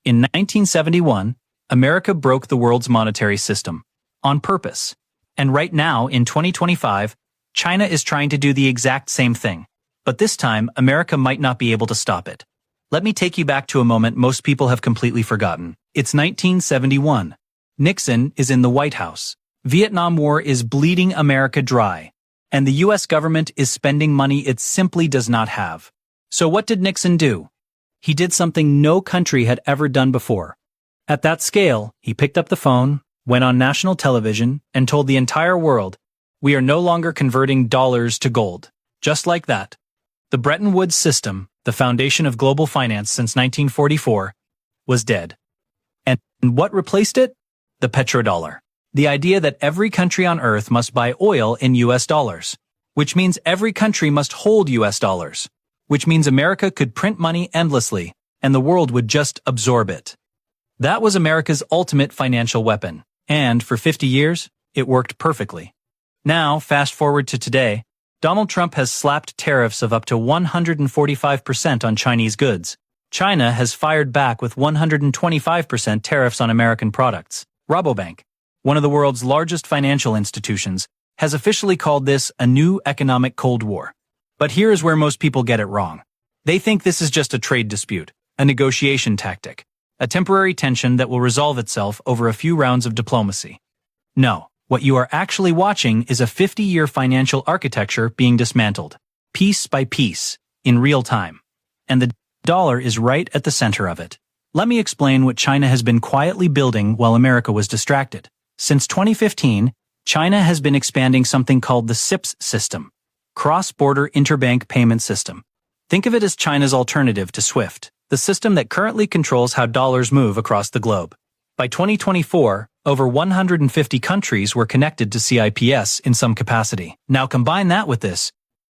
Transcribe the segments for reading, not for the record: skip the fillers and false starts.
In 1971, America broke the world's monetary system. On purpose. And right now, in 2025, China is trying to do the exact same thing. But this time, America might not be able to stop it. Let me take you back to a moment most people have completely forgotten. It's 1971. Nixon is in the White House. Vietnam War is bleeding America dry. And the US government is spending money it simply does not have. So what did Nixon do? He did something no country had ever done before. At that scale, he picked up the phone, went on national television, and told the entire world, "We are no longer converting dollars to gold." Just like that. The Bretton Woods system, the foundation of global finance since 1944, was dead. And what replaced it? The petrodollar. The idea that every country on Earth must buy oil in US dollars, which means every country must hold US dollars, which means America could print money endlessly, and the world would just absorb it. That was America's ultimate financial weapon, and for 50 years, it worked perfectly. Now, fast forward to today, Donald Trump has slapped tariffs of up to 145% on Chinese goods. China has fired back with 125% tariffs on American products. Rabobank, one of the world's largest financial institutions, has officially called this a new economic Cold War. But here is where most people get it wrong. They think this is just a trade dispute, a negotiation tactic, a temporary tension that will resolve itself over a few rounds of diplomacy. No, what you are actually watching is a 50-year financial architecture being dismantled, piece by piece, in real time. And the dollar is right at the center of it. Let me explain what China has been quietly building while America was distracted. Since 2015, China has been expanding something called the CIPS system, Cross-Border Interbank Payment System. Think of it as China's alternative to SWIFT, the system that currently controls how dollars move across the globe. By 2024, over 150 countries were connected to CIPS in some capacity. Now combine that with this.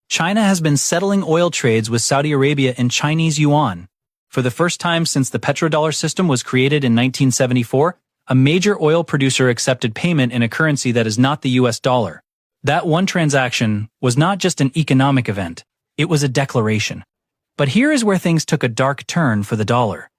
China has been settling oil trades with Saudi Arabia in Chinese yuan. For the first time since the petrodollar system was created in 1974, a major oil producer accepted payment in a currency that is not the US dollar. That one transaction was not just an economic event, it was a declaration. But here is where things took a dark turn for the dollar.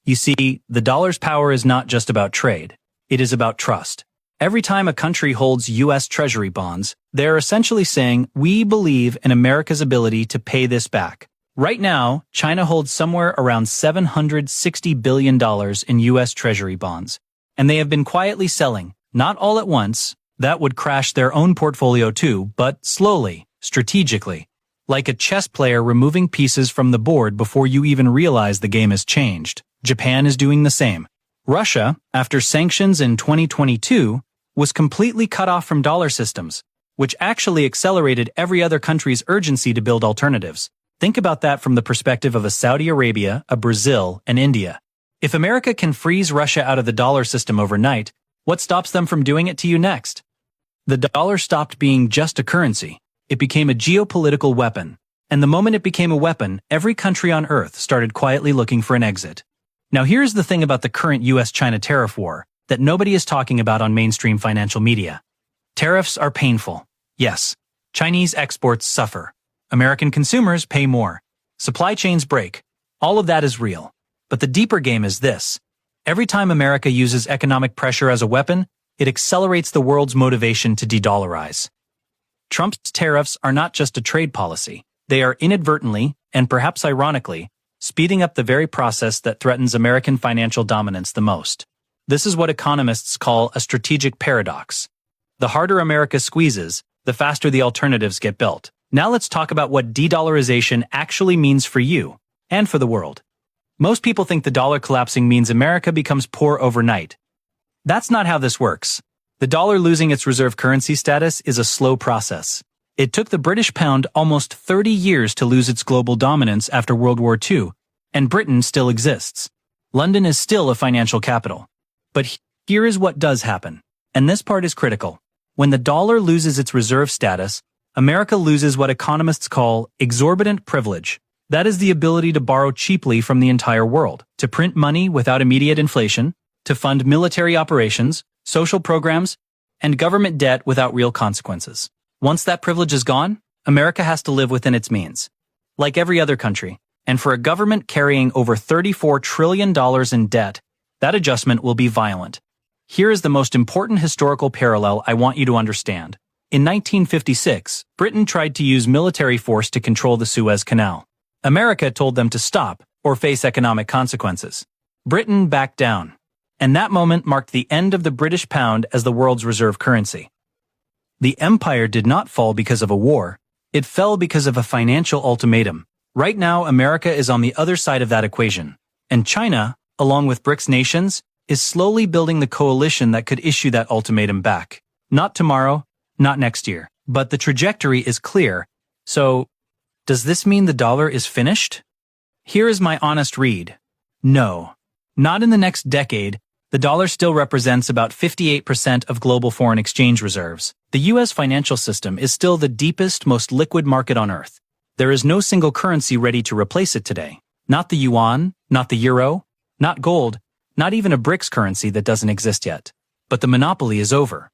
You see, the dollar's power is not just about trade, it is about trust. Every time a country holds US Treasury bonds, they're essentially saying, "We believe in America's ability to pay this back." Right now, China holds somewhere around $760 billion in US Treasury bonds. And they have been quietly selling, not all at once, that would crash their own portfolio too, but slowly, strategically. Like a chess player removing pieces from the board before you even realize the game has changed. Japan is doing the same. Russia, after sanctions in 2022, was completely cut off from dollar systems, which actually accelerated every other country's urgency to build alternatives. Think about that from the perspective of a Saudi Arabia, a Brazil, and India. If America can freeze Russia out of the dollar system overnight, what stops them from doing it to you next? The dollar stopped being just a currency. It became a geopolitical weapon. And the moment it became a weapon, every country on Earth started quietly looking for an exit. Now here's the thing about the current US-China tariff war that nobody is talking about on mainstream financial media. Tariffs are painful. Yes. Chinese exports suffer. American consumers pay more. Supply chains break. All of that is real. But the deeper game is this. Every time America uses economic pressure as a weapon, it accelerates the world's motivation to de-dollarize. Trump's tariffs are not just a trade policy. They are inadvertently, and perhaps ironically, speeding up the very process that threatens American financial dominance the most. This is what economists call a strategic paradox. The harder America squeezes, the faster the alternatives get built. Now let's talk about what de-dollarization actually means for you, and for the world. Most people think the dollar collapsing means America becomes poor overnight. That's not how this works. The dollar losing its reserve currency status is a slow process. It took the British pound almost 30 years to lose its global dominance after World War II, and Britain still exists. London is still a financial capital. But here is what does happen, and this part is critical. When the dollar loses its reserve status, America loses what economists call exorbitant privilege. That is the ability to borrow cheaply from the entire world, to print money without immediate inflation, to fund military operations, social programs, and government debt without real consequences. Once that privilege is gone, America has to live within its means. Like every other country, And for a government carrying over $34 trillion in debt, that adjustment will be violent. Here is the most important historical parallel I want you to understand. In 1956, Britain tried to use military force to control the Suez Canal. America told them to stop or face economic consequences. Britain backed down. And that moment marked the end of the British pound as the world's reserve currency. The empire did not fall because of a war. It fell because of a financial ultimatum. Right now, America is on the other side of that equation. And China, along with BRICS nations, is slowly building the coalition that could issue that ultimatum back. Not tomorrow, not next year. But the trajectory is clear. So, does this mean the dollar is finished? Here is my honest read. No. Not in the next decade. The dollar still represents about 58% of global foreign exchange reserves. The U.S. financial system is still the deepest, most liquid market on earth. There is no single currency ready to replace it today. Not the yuan, not the euro, not gold, not even a BRICS currency that doesn't exist yet. But the monopoly is over.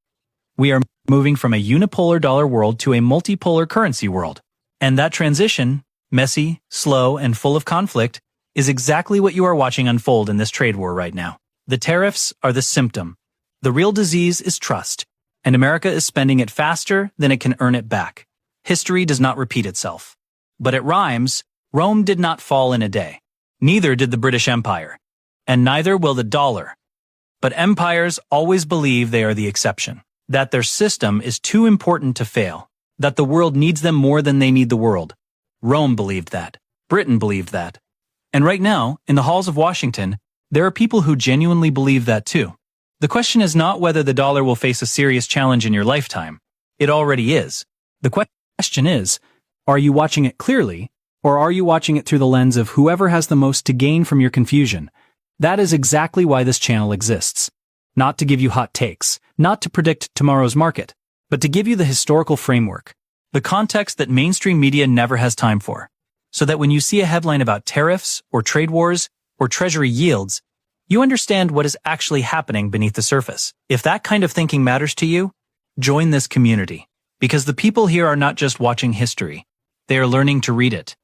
We are moving from a unipolar dollar world to a multipolar currency world. And that transition, messy, slow, and full of conflict, is exactly what you are watching unfold in this trade war right now. The tariffs are the symptom. The real disease is trust, and America is spending it faster than it can earn it back. History does not repeat itself. But it rhymes. Rome did not fall in a day. Neither did the British Empire. And neither will the dollar. But empires always believe they are the exception. That their system is too important to fail. That the world needs them more than they need the world. Rome believed that. Britain believed that. And right now, in the halls of Washington, there are people who genuinely believe that too. The question is not whether the dollar will face a serious challenge in your lifetime. It already is. The question is, are you watching it clearly, or are you watching it through the lens of whoever has the most to gain from your confusion? That is exactly why this channel exists. Not to give you hot takes, not to predict tomorrow's market, but to give you the historical framework, the context that mainstream media never has time for, so that when you see a headline about tariffs or trade wars, or treasury yields, you understand what is actually happening beneath the surface. If that kind of thinking matters to you, join this community. Because the people here are not just watching history. They are learning to read it.